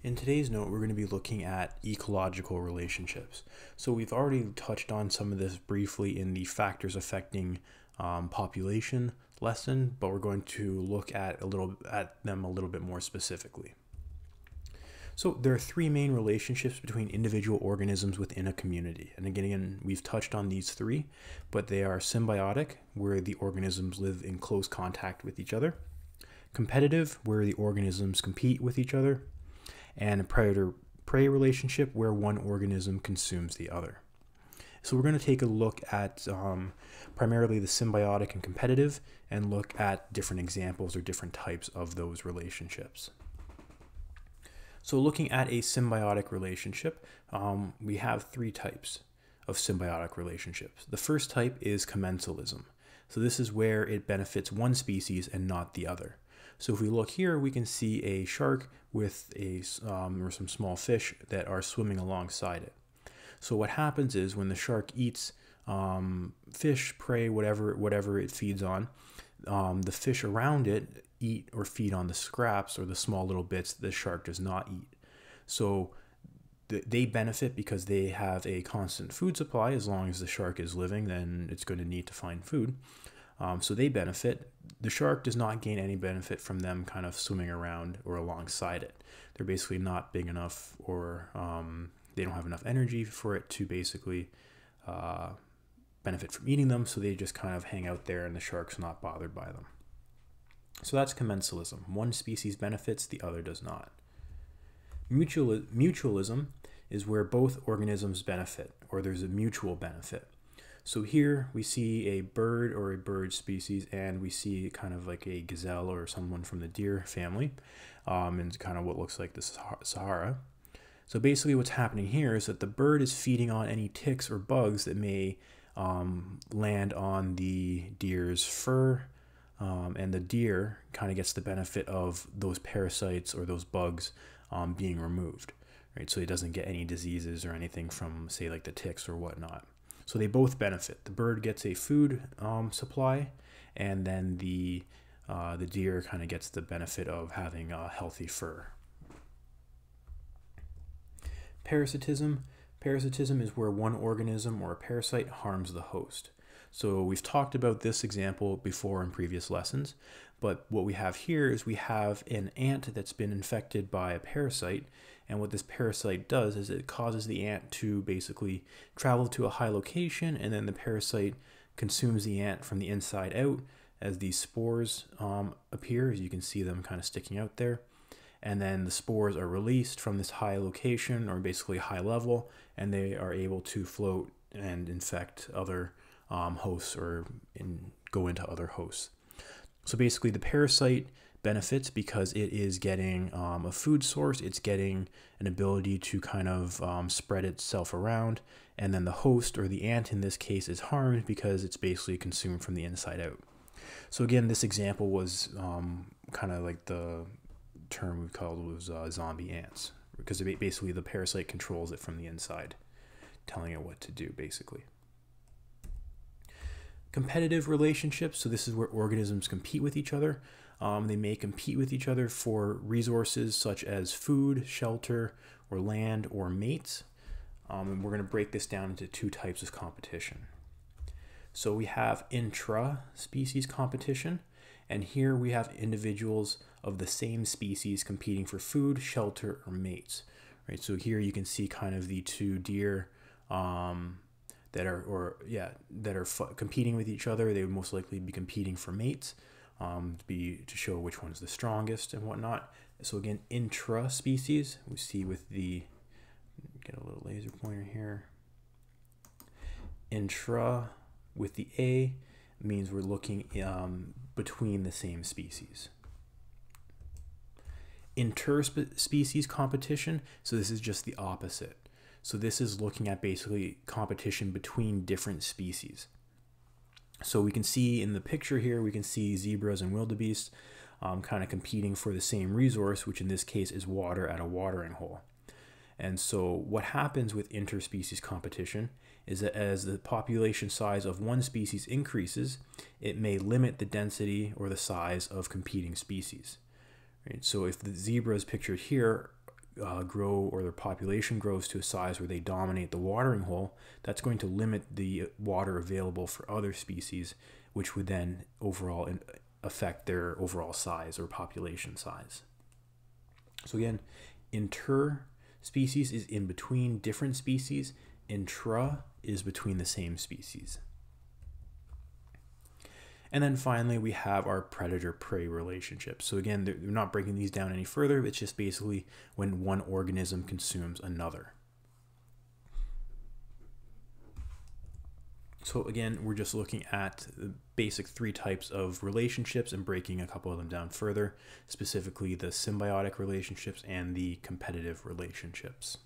In today's note, we're going to be looking at ecological relationships. So we've already touched on some of this briefly in the factors affecting population lesson, but we're going to look at them a little bit more specifically. So there are three main relationships between individual organisms within a community. And again, we've touched on these three, but they are symbiotic, where the organisms live in close contact with each other; competitive, where the organisms compete with each other; and a predator-prey relationship, where one organism consumes the other. So we're going to take a look at primarily the symbiotic and competitive, and look at different examples or different types of those relationships. So looking at a symbiotic relationship, we have three types of symbiotic relationships. The first type is commensalism. So this is where it benefits one species and not the other. So if we look here, we can see a shark with or some small fish that are swimming alongside it. So what happens is when the shark eats fish, prey, whatever it feeds on, the fish around it eat or feed on the scraps or the small little bits that the shark does not eat. So they benefit because they have a constant food supply. As long as the shark is living, then it's going to need to find food. So they benefit. The shark does not gain any benefit from them kind of swimming around or alongside it. They're basically not big enough, or they don't have enough energy for it to basically benefit from eating them. So they just kind of hang out there and the shark's not bothered by them. So that's commensalism. One species benefits, the other does not. Mutualism is where both organisms benefit, or there's a mutual benefit. So here we see a bird or a bird species, and we see kind of like a gazelle or someone from the deer family, and kind of what looks like the Sahara. So basically what's happening here is that the bird is feeding on any ticks or bugs that may land on the deer's fur, and the deer kind of gets the benefit of those parasites or those bugs being removed, right? So it doesn't get any diseases or anything from, say, like the ticks or whatnot. So they both benefit. The bird gets a food supply, and then the deer kind of gets the benefit of having a healthy fur. Parasitism. Parasitism is where one organism or a parasite harms the host. So we've talked about this example before in previous lessons, but what we have here is we have an ant that's been infected by a parasite, and what this parasite does is it causes the ant to basically travel to a high location, and then the parasite consumes the ant from the inside out as these spores appear, as you can see them kind of sticking out there. And then the spores are released from this high location, or basically high level, and they are able to float and infect other hosts, or go into other hosts. So basically the parasite benefits because it is getting a food source, it's getting an ability to kind of spread itself around, and then the host, or the ant in this case, is harmed because it's basically consumed from the inside out. So again, this example was kind of like the term we called was zombie ants, because basically the parasite controls it from the inside, telling it what to do basically. Competitive relationships, so this is where organisms compete with each other. They may compete with each other for resources such as food, shelter, or land, or mates. And we're going to break this down into two types of competition. So we have intra-species competition, and here we have individuals of the same species competing for food, shelter, or mates. Right. So here you can see kind of the two deer that are competing with each other. They would most likely be competing for mates, to show which one's the strongest and whatnot. So again, intra-species, we see with the, get a little laser pointer here. Intra with the A means we're looking between the same species. Interspecies competition, so this is just the opposite. So this is looking at basically competition between different species. So we can see in the picture here, we can see zebras and wildebeest kind of competing for the same resource, which in this case is water at a watering hole. And so what happens with interspecies competition is that as the population size of one species increases, it may limit the density or the size of competing species. Right? So if the zebras pictured here grow, or their population grows to a size where they dominate the watering hole, that's going to limit the water available for other species, which would then overall affect their overall size or population size. So again, interspecies is in between different species. Intra is between the same species. And then finally, we have our predator-prey relationship. So again, they're not breaking these down any further. It's just basically when one organism consumes another. So again, we're just looking at the basic three types of relationships and breaking a couple of them down further, specifically the symbiotic relationships and the competitive relationships.